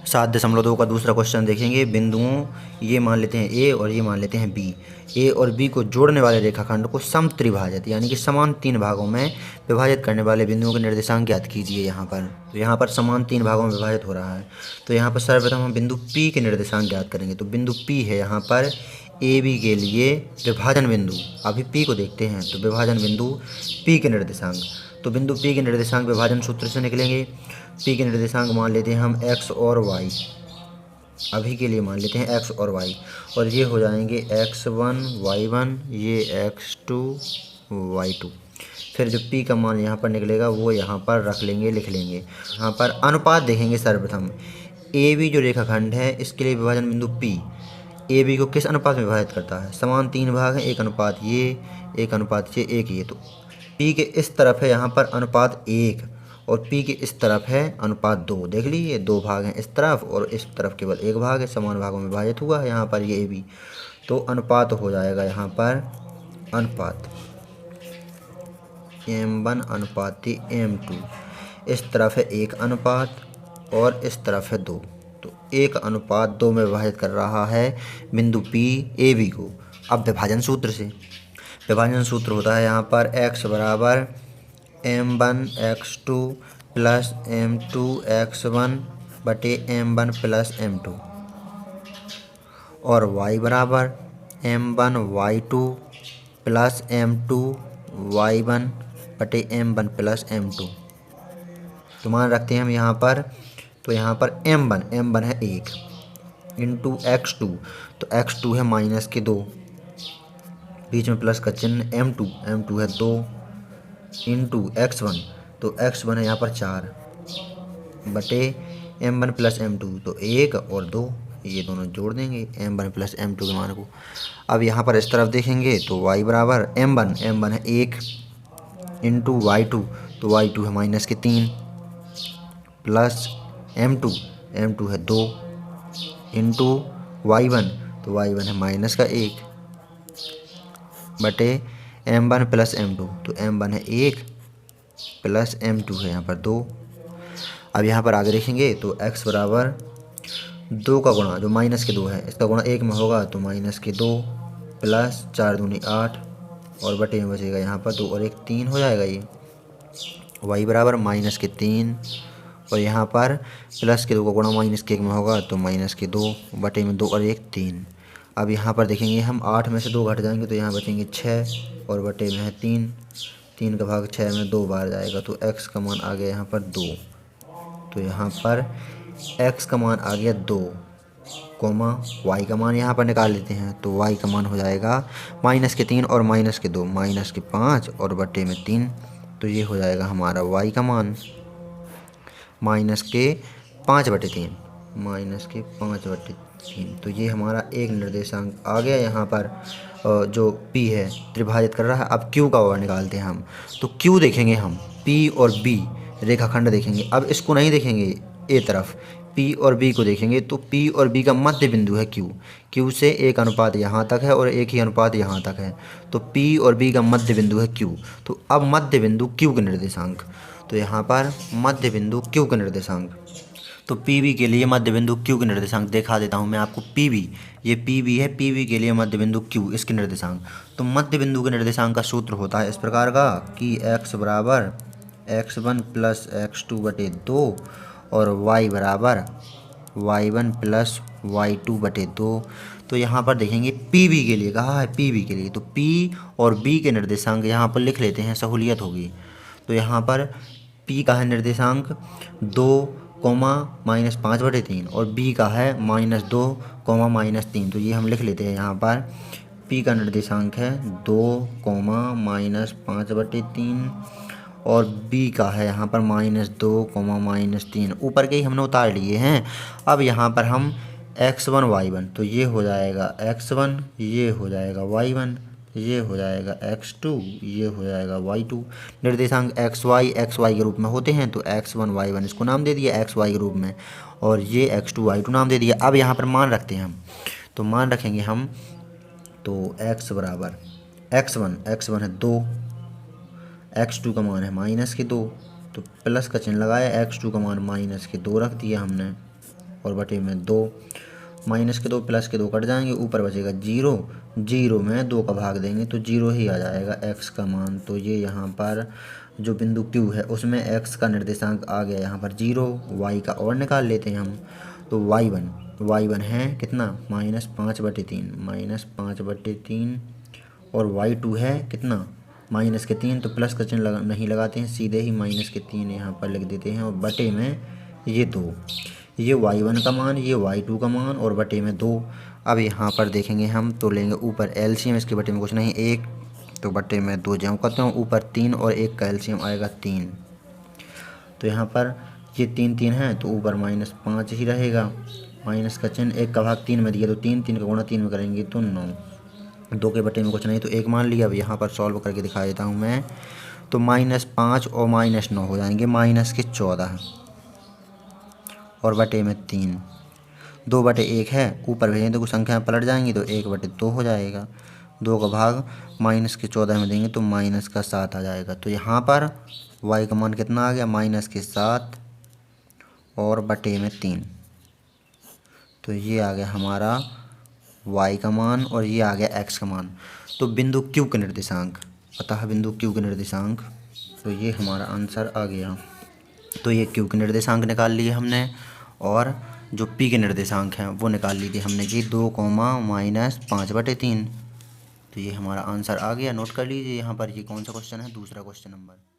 7.2 का दूसरा क्वेश्चन देखेंगे। बिंदुओं ये मान लेते हैं ए और ये मान लेते हैं बी। ए और बी को जोड़ने वाले रेखाखंड को समत्रिभाजित यानी कि समान 3 भागों में विभाजित करने वाले बिंदुओं के निर्देशांक ज्ञात कीजिए। यहाँ पर तो यहाँ पर समान 3 भागों में विभाजित हो रहा है। तो यहाँ पर सर्वप्रथम हम बिंदु पी के निर्देशांक ज्ञात करेंगे। तो बिंदु पी है यहाँ पर ए बी के लिए विभाजन बिंदु। अभी पी को देखते हैं तो विभाजन बिंदु पी के निर्देशांक। तो बिंदु पी के निर्देशांक विभाजन सूत्र से निकलेंगे। पी के निर्देशांक मान लेते हैं हम एक्स और वाई। अभी के लिए मान लेते हैं एक्स और वाई, और ये हो जाएंगे x1 y1, ये x2 y2। फिर जो p का मान यहाँ पर निकलेगा वो यहाँ पर रख लेंगे, लिख लेंगे। यहाँ पर अनुपात देखेंगे सर्वप्रथम। ए बी जो रेखाखंड है इसके लिए विभाजन बिंदु p ए बी को किस अनुपात में विभाजित करता है? समान 3 भाग हैं, एक अनुपात ये, एक अनुपात ये, एक ये। तो p के इस तरफ है यहाँ पर अनुपात 1 और P के इस तरफ है अनुपात 2। देख लीजिए 2 भाग हैं इस तरफ और इस तरफ केवल 1 भाग है, समान भागों में विभाजित हुआ है यहाँ पर ये ए बी। तो अनुपात हो जाएगा यहाँ पर अनुपात M1 अनुपात M2। इस तरफ है 1 अनुपात और इस तरफ है 2। तो 1 अनुपात 2 में विभाजित कर रहा है बिंदु P ए बी को। अब विभाजन सूत्र से, विभाजन सूत्र होता है यहाँ पर x बराबर M1 x2 plus M2 x1 बटे M1 प्लस M2, और y बराबर M1 y2 plus M2 y1 बटे M1 प्लस M2। तो मान रखते हैं हम यहाँ पर। तो यहाँ पर M1 है 1 इंटू x2। तो x2 है माइनस के 2, बीच में प्लस का चिन्ह। M2 है 2 इंटू x1। तो x1 है यहाँ पर 4 बटे M1 प्लस M2। तो 1 और 2 ये दोनों जोड़ देंगे M1 प्लस M2 के मान को। अब यहाँ पर इस तरफ देखेंगे तो y बराबर M1 है 1 इंटू y2। तो y2 है माइनस के 3 प्लस M2 है 2 इंटू y1। तो y1 है माइनस का 1 बटे M1 प्लस M2। तो M1 है 1 प्लस M2 है यहाँ पर 2। अब यहाँ पर आगे देखेंगे तो x बराबर 2 का गुणा, जो माइनस के 2 है इसका गुणा 1 में होगा तो माइनस के 2 प्लस 4 दूनी 8 और बटे में बचेगा यहाँ पर 2 और 1 3 हो जाएगा ये। y बराबर माइनस के 3 और यहाँ पर प्लस के 2 का गुणा माइनस के 1 में होगा तो माइनस के 2 बटे में 2 और 1 3। अब यहाँ पर देखेंगे हम 8 में से 2 घट जाएंगे तो यहाँ बचेंगे 6 और बटे में है 3। 3 का भाग 6 में 2 बार जाएगा तो x का मान आ गया यहाँ पर 2। तो यहाँ पर x का मान आ गया 2 कोमा y का मान यहाँ पर निकाल लेते हैं। तो y का मान हो जाएगा माइनस के 3 और माइनस के 2 माइनस के 5 और बटे में 3। तो ये हो जाएगा हमारा y का मान माइनस के 5 बटे 3, माइनस के 5 बटे 3। तो ये हमारा एक निर्देशांक आ गया यहाँ पर जो P है त्रिभाजित कर रहा है। अब Q का और निकालते हैं हम। तो Q देखेंगे हम P और B रेखाखंड देखेंगे। अब इसको नहीं देखेंगे ए तरफ, P और B को देखेंगे। तो P और B का मध्य बिंदु है Q से एक अनुपात यहाँ तक है और एक ही अनुपात यहाँ तक है। तो P और B का मध्य बिंदु है Q। तो अब मध्य बिंदु Q के निर्देशांक। तो यहाँ पर मध्य बिंदु Q के निर्देशांक। तो PB के लिए मध्य बिंदु Q के निर्देशांक दिखा देता हूँ मैं आपको। PB, ये PB है, PB के लिए मध्य बिंदु Q इसके निर्देशांक। तो मध्य बिंदु के निर्देशांक का सूत्र होता है इस प्रकार का कि x बराबर x1 प्लस x2 बटे 2 और y बराबर y1 प्लस y2 बटे 2। तो यहाँ पर देखेंगे PB के लिए कहा है, PB के लिए। तो P और B के निर्देशांक यहाँ पर लिख लेते हैं, सहूलियत होगी। तो यहाँ पर P का है निर्देशांक 2 माइनस 5 बटे 3 और B का है -2 माइनस 3। तो ये हम लिख लेते हैं यहाँ पर। P का निर्देशांक है 2 माइनस 5 बटे 3 और B का है यहाँ पर -2 माइनस 3। ऊपर के ही हमने उतार लिए हैं। अब यहाँ पर हम x1 y1, तो ये हो जाएगा x1, ये हो जाएगा y1, ये हो जाएगा x2, ये हो जाएगा y2। निर्देशांक xy के रूप में होते हैं तो x1 y1 इसको नाम दे दिया xy के रूप में और ये x2 y2 नाम दे दिया। अब यहाँ पर मान रखते हैं हम। तो मान रखेंगे हम तो x बराबर x1 है 2, x2 का मान है -2, तो प्लस का चिन्ह लगाया, x2 का मान -2 रख दिया हमने और बटे में 2, माइनस के 2 प्लस के 2 कट जाएंगे, ऊपर बचेगा 0, 0 में 2 का भाग देंगे तो 0 ही आ जाएगा x का मान। तो ये यहाँ पर जो बिंदु Q है उसमें x का निर्देशांक आ गया यहाँ पर 0, y का और निकाल लेते हैं हम। तो y1 है कितना -5/3, -5/3 और y2 है कितना -3, तो प्लस का चिन्ह नहीं लगाते हैं, सीधे ही -3 यहाँ पर लिख देते हैं और बटे में ये 2, ये y1 का मान, ये y2 का मान और बटे में 2। अब यहाँ पर देखेंगे हम तो लेंगे ऊपर एलसीएम, इसके बटे में कुछ नहीं 1, तो बटे में 2 जमा करते हैं, ऊपर 3 और 1 का एलसीएम आएगा 3। तो यहाँ पर ये 3 3 है तो ऊपर -5 ही रहेगा, माइनस का चिन्ह, 1 का भाग 3 में दिया तो 3, 3 का गुणा 3 में करेंगे तो 9, 2 के बटे में कुछ नहीं तो 1 मान लिया। अब यहाँ पर सॉल्व करके दिखा देता हूँ मैं। तो -5 और -9 हो जाएंगे -14 और बटे में 3, 2/1 है, ऊपर भेजेंगे तो कुछ संख्या में पलट जाएंगी तो 1/2 हो जाएगा, 2 का भाग -14 में देंगे तो -7 आ जाएगा। तो यहाँ पर y का मान कितना आ गया -7 और बटे में 3। तो ये आ गया हमारा y का मान और ये आ गया x का मान। तो बिंदु Q के निर्देशांक, अतः बिंदु Q के निर्देशांक, तो ये हमारा आंसर आ गया। तो ये Q के निर्देशांक निकाल लिए हमने और जो P के निर्देशांक हैं वो निकाल लिए हमने कि 2, -5/3। तो ये हमारा आंसर आ गया। नोट कर लीजिए यहाँ पर ये कौन सा क्वेश्चन है, दूसरा क्वेश्चन नंबर।